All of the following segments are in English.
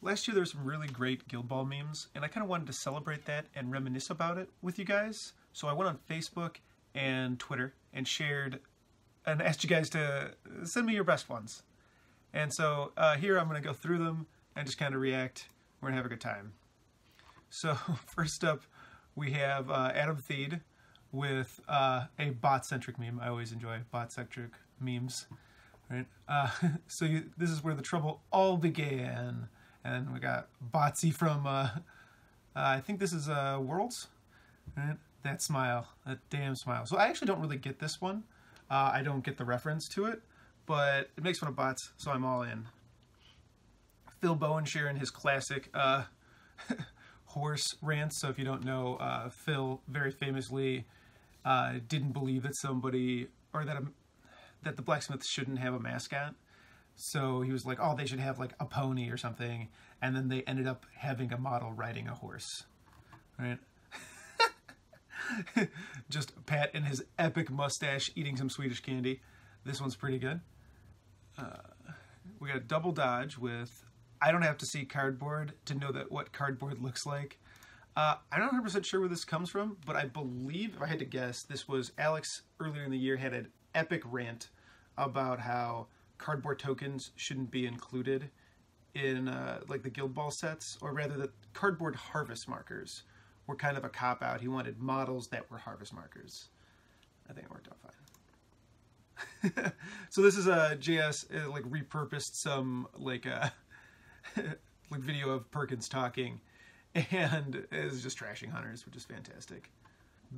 Last year there were some really great Guild Ball memes, and I kind of wanted to celebrate that and reminisce about it with you guys. So I went on Facebook and Twitter and shared and asked you guys to send me your best ones. And so here I'm going to go through them and just kind of react. We're going to have a good time. So first up, we have Adam Theed with a bot-centric meme. I always enjoy bot-centric memes. Right? This is where the trouble all began. And we got Botsy from, I think this is Worlds. Right? That smile, that damn smile. So I actually don't really get this one. I don't get the reference to it, but it makes fun of bots, so I'm all in. Phil Bowen sharing his classic horse rants. So if you don't know, Phil very famously didn't believe that somebody, or that the blacksmith shouldn't have a mascot. So he was like, oh, they should have like a pony or something. And then they ended up having a model riding a horse. Right? Just Pat and his epic mustache eating some Swedish candy. This one's pretty good. We got Double Dodge with, I don't have to see cardboard to know that what cardboard looks like. I'm not 100% sure where this comes from, but I believe, if I had to guess, this was Alex earlier in the year had an epic rant about how cardboard tokens shouldn't be included in like the Guild Ball sets, or rather that cardboard harvest markers were kind of a cop-out. He wanted models that were harvest markers. I think it worked out fine. So this is a JS like repurposed some like like video of Perkins talking, and is just trashing hunters, which is fantastic.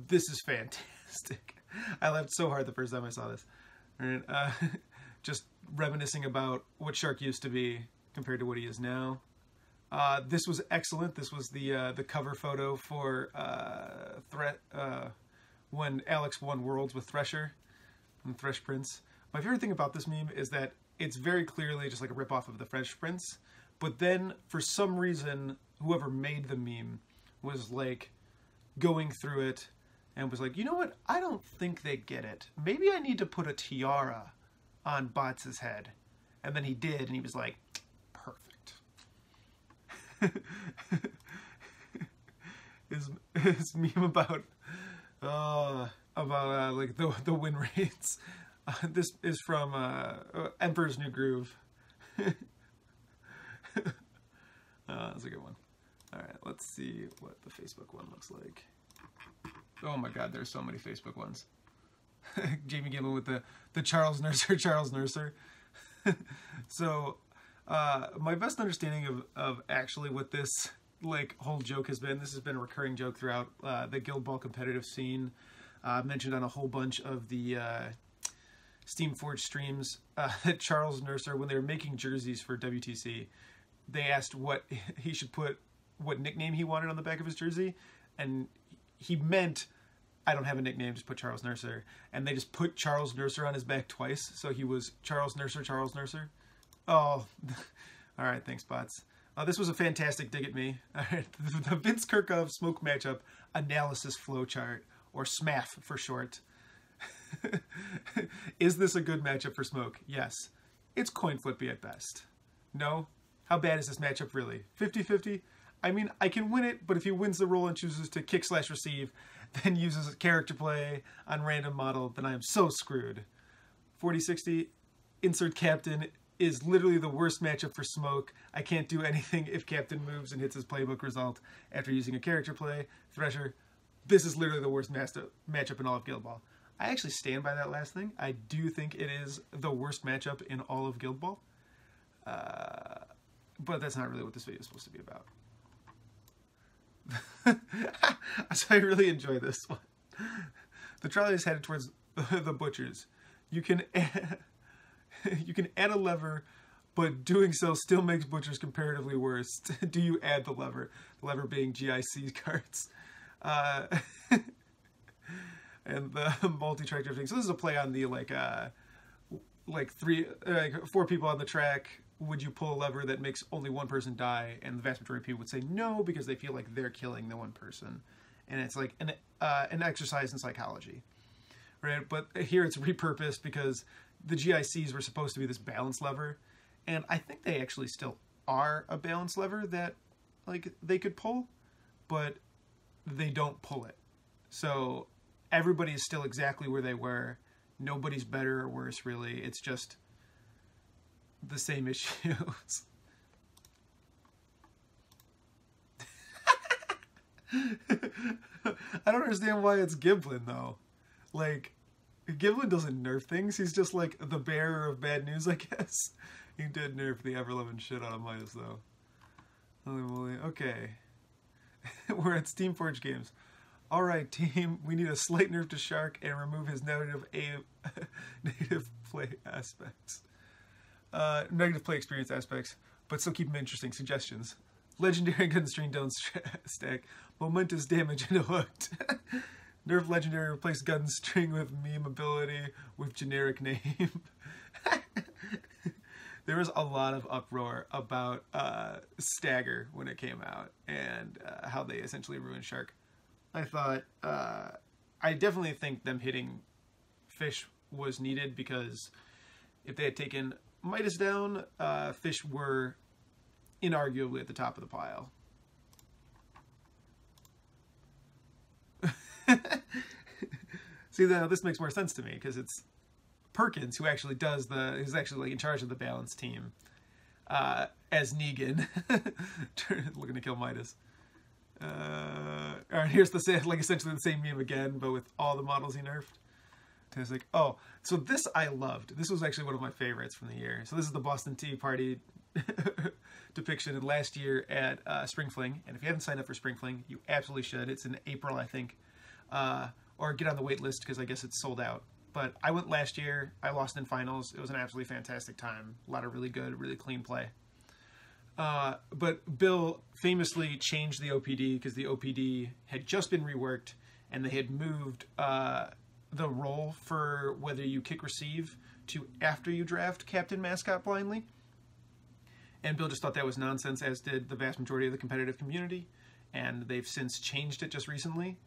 This is fantastic. I laughed so hard the first time I saw this. Right? Just reminiscing about what Shark used to be compared to what he is now. This was excellent. This was the cover photo for when Alex won Worlds with Thresher and Thresh Prince. My favorite thing about this meme is that it's very clearly just like a ripoff of the Thresh Prince, but then for some reason whoever made the meme was like going through it and was like, you know what? I don't think they get it. Maybe I need to put a tiara on Bots' head. And then he did, and he was like, perfect. his meme about like the win rates. This is from Emperor's New Groove. That's a good one. All right, let's see what the Facebook one looks like. Oh my God, there's so many Facebook ones. Jamie Gimel with the Charles Nurser. So my best understanding of actually what this like whole joke has been, this has been a recurring joke throughout the Guild Ball competitive scene, mentioned on a whole bunch of the Steamforged streams, that Charles Nurser, when they were making jerseys for WTC, they asked what he should put, what nickname he wanted on the back of his jersey, and he meant, I don't have a nickname, just put Charles Nurser. And they just put Charles Nurser on his back twice, so he was Charles Nurser. Oh, all right, thanks, bots. This was a fantastic dig at me. All right, the Vince Curkov Smoke matchup analysis flowchart, or SMAF for short. Is this a good matchup for Smoke? Yes. It's coin flippy at best. No? How bad is this matchup really? 50-50? I mean, I can win it, but if he wins the roll and chooses to kick/receive, then uses character play on random model, then I am so screwed. 40-60, insert captain, is literally the worst matchup for Smoke. I can't do anything if captain moves and hits his playbook result after using a character play. Thresher, this is literally the worst matchup in all of Guild Ball. I actually stand by that last thing. I do think it is the worst matchup in all of Guild Ball. But that's not really what this video is supposed to be about. So I really enjoy this one. The trolley is headed towards the butchers. You can add a lever, but doing so still makes butchers comparatively worse. Do you add the lever? The lever being GIC cards. And the multi-track drifting. So this is a play on the four people on the track. Would you pull a lever that makes only one person die? And the vast majority of people would say no, because they feel like they're killing the one person. And it's like an exercise in psychology, right? But here it's repurposed because the GICs were supposed to be this balance lever, and I think they actually still are a balance lever that like they could pull, but they don't pull it. So everybody is still exactly where they were. Nobody's better or worse, really. It's just the same issues. I don't understand why it's Giblin, though. Like, Giblin doesn't nerf things. He's just, like, the bearer of bad news, I guess. He did nerf the ever-loving shit out of Midas, though. Holy moly. Okay. We're at Steamforge Games. Alright, team. We need a slight nerf to Shark and remove his negative play aspects. Negative play experience aspects, but still keep them interesting. Suggestions. Legendary gun string don't stack. Momentous damage and hooked. Nerf legendary, replace gun string with meme ability with generic name. There was a lot of uproar about Stagger when it came out and how they essentially ruined Shark. I thought, I definitely think them hitting Fish was needed, because if they had taken Midas down, Fish were inarguably at the top of the pile. See, now this makes more sense to me, because it's Perkins who actually does who's actually like in charge of the balance team, as Negan, looking to kill Midas. Alright, here's like essentially the same meme again, but with all the models he nerfed. And it's like, oh, so this I loved. This was actually one of my favorites from the year. So this is the Boston Tea Party depiction of last year at Spring Fling. And if you haven't signed up for Spring Fling, you absolutely should. It's in April, I think. Or get on the wait list, because I guess it's sold out. But I went last year. I lost in finals. It was an absolutely fantastic time. A lot of really good, really clean play. But Bill famously changed the OPD because the OPD had just been reworked, and they had moved the role for whether you kick receive to after you draft Captain Mascot blindly. And Bill just thought that was nonsense, as did the vast majority of the competitive community. And they've since changed it just recently.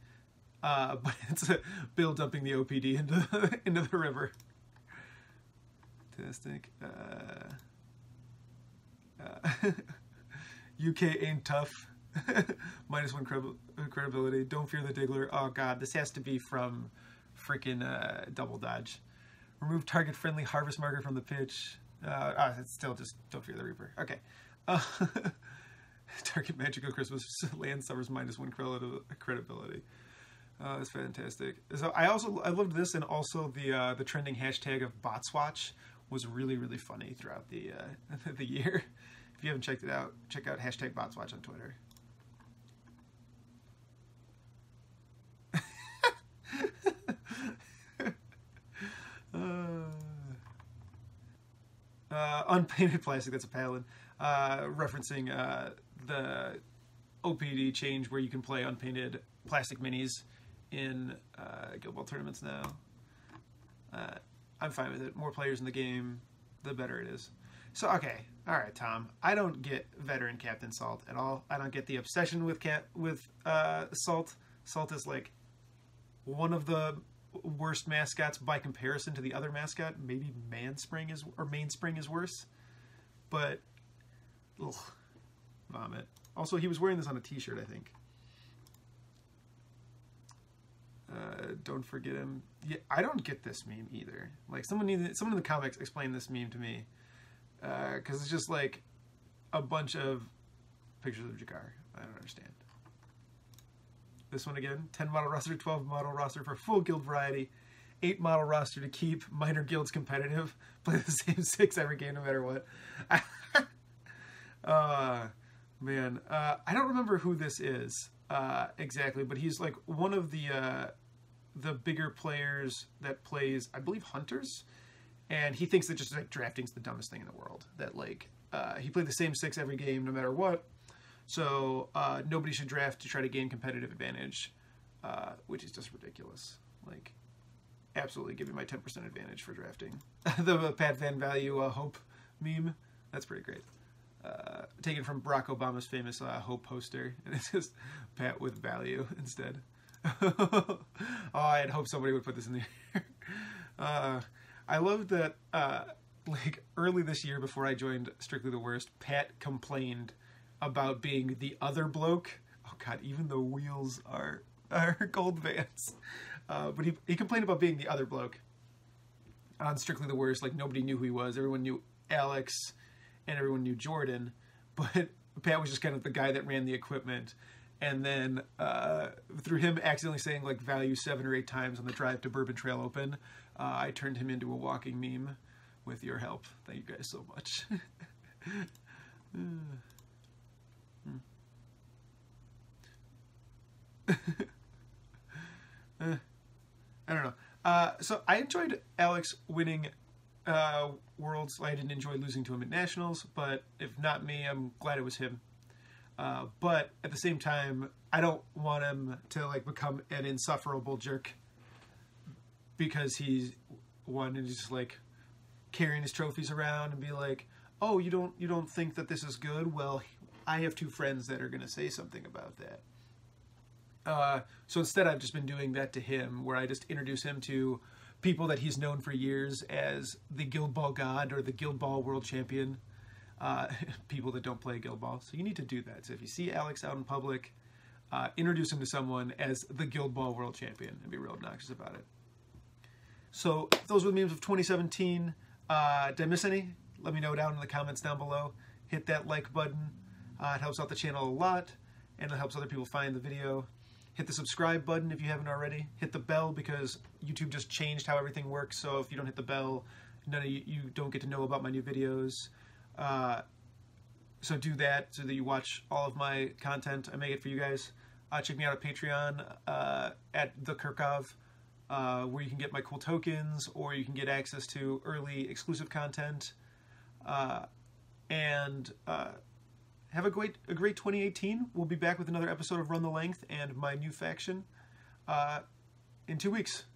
But it's Bill dumping the OPD into the river. Fantastic. UK ain't tough. -1 credibility. Don't fear the Diggler. Oh god, this has to be from freaking Double Dodge. Remove target friendly harvest marker from the pitch. It's still just don't fear the Reaper. Okay. Target magical Christmas land suffers -1 credibility. That's fantastic. So I loved this, and also the trending hashtag of Botswatch was really, really funny throughout the the year. If you haven't checked it out, check out hashtag Botswatch on Twitter. Unpainted plastic, that's a Paladin. Referencing the OPD change where you can play unpainted plastic minis in Guild Ball tournaments now. I'm fine with it. More players in the game, the better it is. So, okay. Alright, Tom. I don't get veteran Captain Salt at all. I don't get the obsession with Salt. Salt is like one of the worst mascots by comparison to the other mascot. Maybe Mainspring is worse. But, ugh, vomit. Also, he was wearing this on a t-shirt, I think. Don't forget him. Yeah, I don't get this meme either. Like, someone in the comics explain this meme to me. Because it's just like a bunch of pictures of Jakar. I don't understand. This one again, 10 model roster, 12 model roster for full guild variety, 8 model roster to keep minor guilds competitive, play the same 6 every game no matter what. Man, I don't remember who this is exactly, but he's like one of the bigger players that plays, I believe, Hunters. And he thinks that just like drafting's the dumbest thing in the world. That like he played the same 6 every game no matter what. So nobody should draft to try to gain competitive advantage, which is just ridiculous. Like, absolutely give me my 10% advantage for drafting. The Pat Van Value Hope meme, that's pretty great. Taken from Barack Obama's famous Hope poster, and it's just Pat with value instead. Oh, I had hoped somebody would put this in the air. I love that like early this year before I joined Strictly the Worst, Pat complained about being the other bloke. Oh God, even the wheels are gold Vans. But he complained about being the other bloke on Strictly the Worst. Like, nobody knew who he was. Everyone knew Alex and everyone knew Jordan, but Pat was just kind of the guy that ran the equipment. And then through him accidentally saying like value 7 or 8 times on the drive to Bourbon Trail Open, I turned him into a walking meme with your help. Thank you guys so much. I don't know. So I enjoyed Alex winning Worlds. I didn't enjoy losing to him at Nationals, but if not me, I'm glad it was him. But at the same time, I don't want him to like become an insufferable jerk because he's won and he's just like carrying his trophies around and be like, "Oh, you don't think that this is good? Well, I have 2 friends that are going to say something about that." So instead, I've just been doing that to him, where I just introduce him to people that he's known for years as the Guild Ball God or the Guild Ball World Champion. People that don't play Guild Ball. So you need to do that. So if you see Alex out in public, introduce him to someone as the Guild Ball World Champion and be real obnoxious about it. So those were the memes of 2017. Did I miss any? Let me know down in the comments down below. Hit that like button. It helps out the channel a lot, and it helps other people find the video. Hit the subscribe button if you haven't already. Hit the bell because YouTube just changed how everything works. So if you don't hit the bell, none of you don't get to know about my new videos. So do that so that you watch all of my content. I make it for you guys. Check me out at Patreon at the Curkov, where you can get my cool tokens or you can get access to early exclusive content. And have a great 2018. We'll be back with another episode of Run the Length and my new faction in 2 weeks.